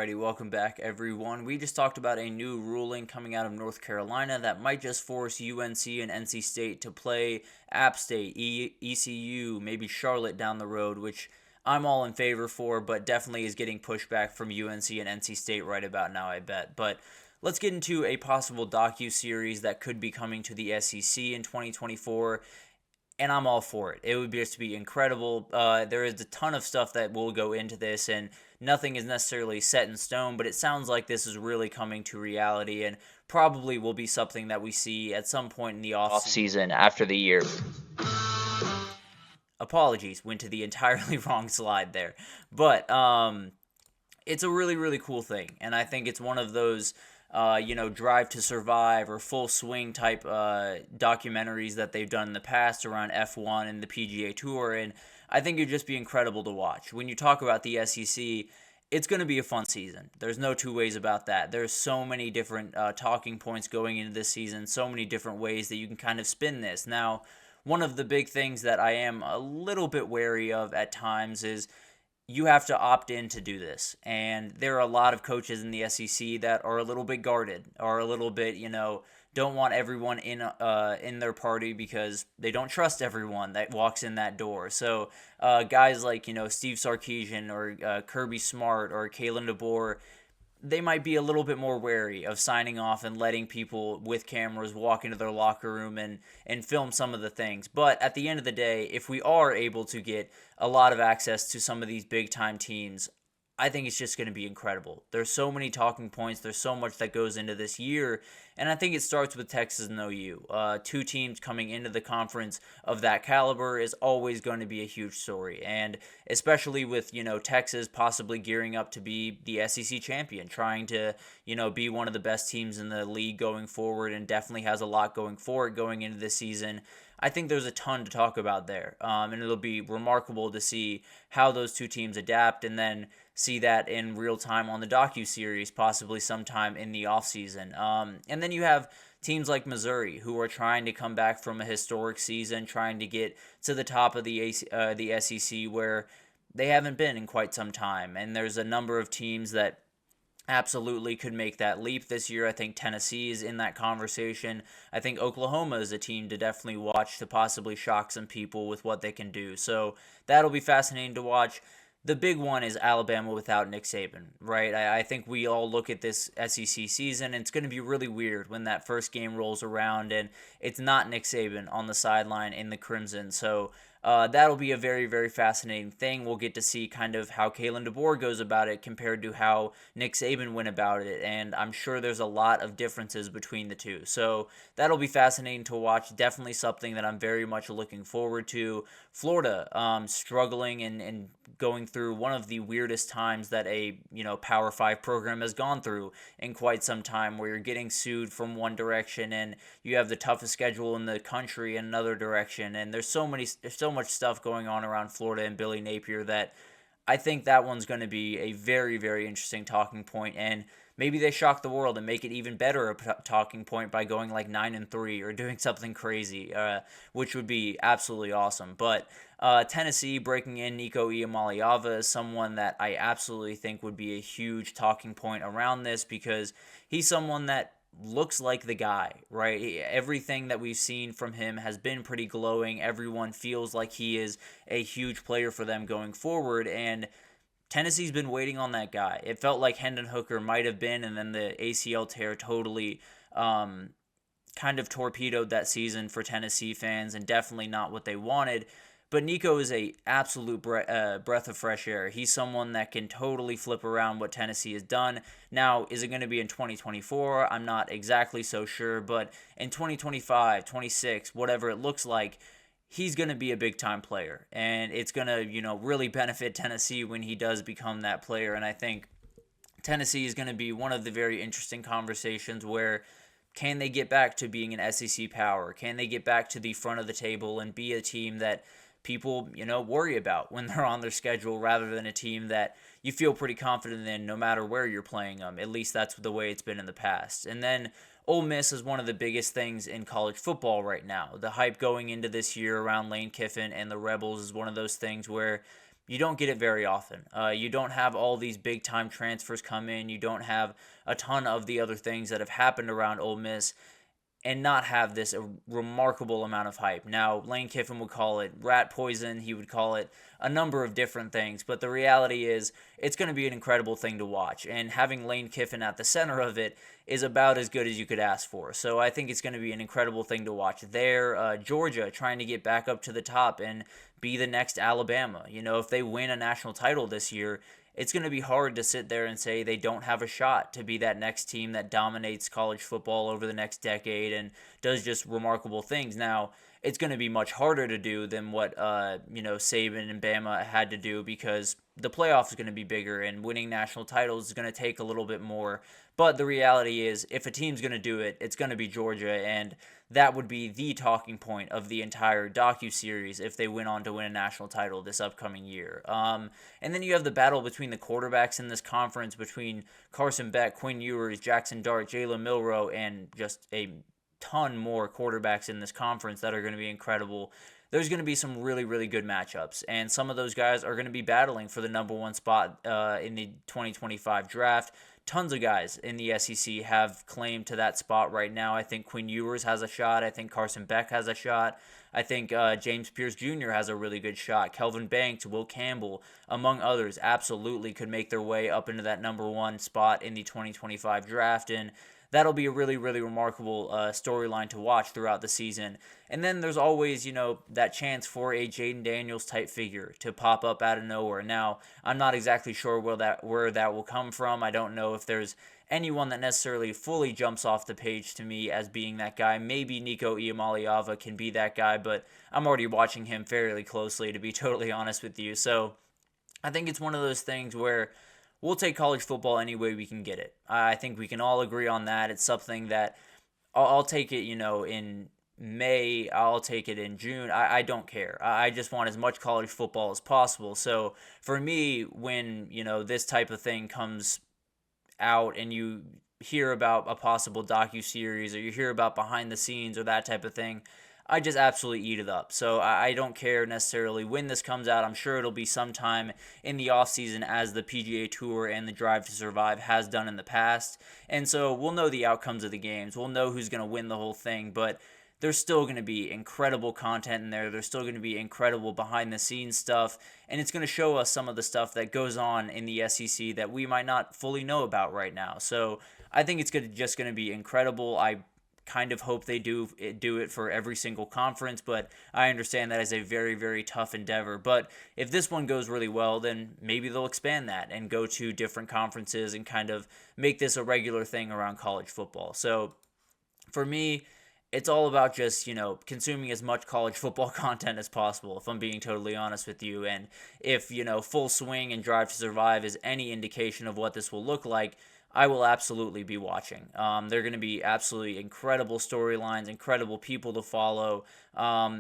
Alrighty, welcome back, everyone. We just talked about a new ruling coming out of North Carolina that might just force UNC and NC State to play App State, ECU, maybe Charlotte down the road, which I'm all in favor for, but definitely is getting pushback from UNC and NC State right about now, I bet. But let's get into a possible docuseries that could be coming to the SEC in 2024. And I'm all for it. It would just be incredible. There is a ton of stuff that will go into this, and nothing is necessarily set in stone, but it sounds like this is really coming to reality and probably will be something that we see at some point in the off-season after the year. Apologies, went to the entirely wrong slide there. But it's a really, really cool thing, and I think it's one of those Drive to Survive or Full Swing type documentaries that they've done in the past around F1 and the PGA Tour, and I think it'd just be incredible to watch. When you talk about the SEC, it's going to be a fun season. There's no two ways about that. There's so many different talking points going into this season, so many different ways that you can kind of spin this. Now, one of the big things that I am a little bit wary of at times is you have to opt in to do this. And there are a lot of coaches in the SEC that are a little bit guarded, or a little bit, don't want everyone in their party because they don't trust everyone that walks in that door. So guys like, Steve Sarkisian or Kirby Smart or Kalen DeBoer, they might be a little bit more wary of signing off and letting people with cameras walk into their locker room and film some of the things. But at the end of the day, if we are able to get a lot of access to some of these big-time teams, I think it's just going to be incredible. There's so many talking points. There's so much that goes into this year. And I think it starts with Texas and OU. Two teams coming into the conference of that caliber is always going to be a huge story. And especially with, Texas possibly gearing up to be the SEC champion, trying to, be one of the best teams in the league going forward, and definitely has a lot going for it going into this season. I think there's a ton to talk about there. And it'll be remarkable to see how those two teams adapt, and then see that in real time on the docuseries, possibly sometime in the offseason. And then you have teams like Missouri, who are trying to come back from a historic season, trying to get to the top of the SEC, where they haven't been in quite some time. And there's a number of teams that absolutely could make that leap this year. I think Tennessee is in that conversation. I think Oklahoma is a team to definitely watch, to possibly shock some people with what they can do. So that'll be fascinating to watch. The big one is Alabama without Nick Saban, right? I think we all look at this SEC season, and it's going to be really weird when that first game rolls around and it's not Nick Saban on the sideline in the Crimson. So that'll be a very, very fascinating thing. We'll get to see kind of how Kalen DeBoer goes about it compared to how Nick Saban went about it, and I'm sure there's a lot of differences between the two. So that'll be fascinating to watch. Definitely something that I'm very much looking forward to. Florida struggling and going through one of the weirdest times that a Power 5 program has gone through in quite some time, where you're getting sued from one direction and you have the toughest schedule in the country in another direction, and there's so much stuff going on around Florida and Billy Napier that I think that one's going to be a very, very interesting talking point, and maybe they shock the world and make it even better a talking point by going like 9-3 or doing something crazy, which would be absolutely awesome. But Tennessee breaking in Nico Iamaleava is someone that I absolutely think would be a huge talking point around this, because he's someone that looks like the guy, right? Everything that we've seen from him has been pretty glowing. Everyone feels like he is a huge player for them going forward, and Tennessee's been waiting on that guy. It felt like Hendon Hooker might have been, and then the ACL tear totally kind of torpedoed that season for Tennessee fans, and definitely not what they wanted. But Nico is a absolute breath of fresh air. He's someone that can totally flip around what Tennessee has done. Now, is it going to be in 2024? I'm not exactly so sure, but in 2025, 26, whatever it looks like, he's going to be a big-time player, and it's going to, really benefit Tennessee when he does become that player. And I think Tennessee is going to be one of the very interesting conversations where, can they get back to being an SEC power? Can they get back to the front of the table and be a team that people, worry about when they're on their schedule, rather than a team that you feel pretty confident in no matter where you're playing them? At least that's the way it's been in the past. And then Ole Miss is one of the biggest things in college football right now. The hype going into this year around Lane Kiffin and the Rebels is one of those things where You don't get it very often. You don't have all these big time transfers come in. You don't have a ton of the other things that have happened around Ole Miss and not have this a remarkable amount of hype. Now, Lane Kiffin would call it rat poison. He would call it a number of different things. But the reality is, it's going to be an incredible thing to watch. And having Lane Kiffin at the center of it is about as good as you could ask for. So I think it's going to be an incredible thing to watch there. Georgia trying to get back up to the top and be the next Alabama. You know, if they win a national title this year, it's going to be hard to sit there and say they don't have a shot to be that next team that dominates college football over the next decade and does just remarkable things. Now, it's going to be much harder to do than what Saban and Bama had to do because the playoffs is going to be bigger and winning national titles is going to take a little bit more. But the reality is, if a team's going to do it, it's going to be Georgia, and that would be the talking point of the entire Docuseries if they went on to win a national title this upcoming year. And then you have the battle between the quarterbacks in this conference between Carson Beck, Quinn Ewers, Jackson Dart, Jalen Milroe, and just a ton more quarterbacks in this conference that are going to be incredible. There's going to be some really, really good matchups, and some of those guys are going to be battling for the number one spot in the 2025 draft. Tons of guys in the SEC have claim to that spot right now. I think Quinn Ewers has a shot. I think Carson Beck has a shot. I think James Pierce Jr. has a really good shot. Kelvin Banks, Will Campbell, among others, absolutely could make their way up into that number one spot in the 2025 draft, and that'll be a really, really remarkable storyline to watch throughout the season. And then there's always, that chance for a Jaden Daniels type figure to pop up out of nowhere. Now, I'm not exactly sure where that will come from. I don't know if there's anyone that necessarily fully jumps off the page to me as being that guy. Maybe Nico Iamaleava can be that guy, but I'm already watching him fairly closely, to be totally honest with you. So I think it's one of those things where we'll take college football any way we can get it. I think we can all agree on that. It's something that I'll take it, in May. I'll take it in June. I don't care. I just want as much college football as possible. So for me, when, this type of thing comes out and you hear about a possible docuseries or you hear about behind the scenes or that type of thing, I just absolutely eat it up. So I don't care necessarily when this comes out. I'm sure it'll be sometime in the offseason as the PGA Tour and the Drive to Survive has done in the past. And so we'll know the outcomes of the games. We'll know who's going to win the whole thing. But there's still going to be incredible content in there. There's still going to be incredible behind-the-scenes stuff. And it's going to show us some of the stuff that goes on in the SEC that we might not fully know about right now. So I think it's just going to be incredible. I kind of hope they do it for every single conference, but I understand that is a very, very tough endeavor. But if this one goes really well, then maybe they'll expand that and go to different conferences and kind of make this a regular thing around college football. So for me, it's all about just, consuming as much college football content as possible, if I'm being totally honest with you. And if, Full Swing and Drive to Survive is any indication of what this will look like, I will absolutely be watching. They're going to be absolutely incredible storylines, incredible people to follow,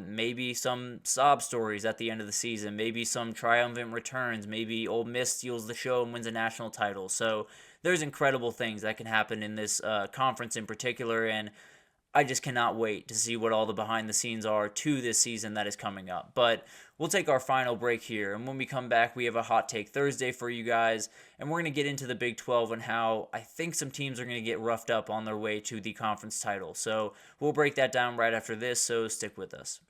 maybe some sob stories at the end of the season, maybe some triumphant returns, maybe Ole Miss steals the show and wins a national title. So there's incredible things that can happen in this conference in particular, and I just cannot wait to see what all the behind the scenes are to this season that is coming up. But we'll take our final break here, and when we come back, we have a Hot Take Thursday for you guys, and we're going to get into the Big 12 and how I think some teams are going to get roughed up on their way to the conference title. So we'll break that down right after this, so stick with us.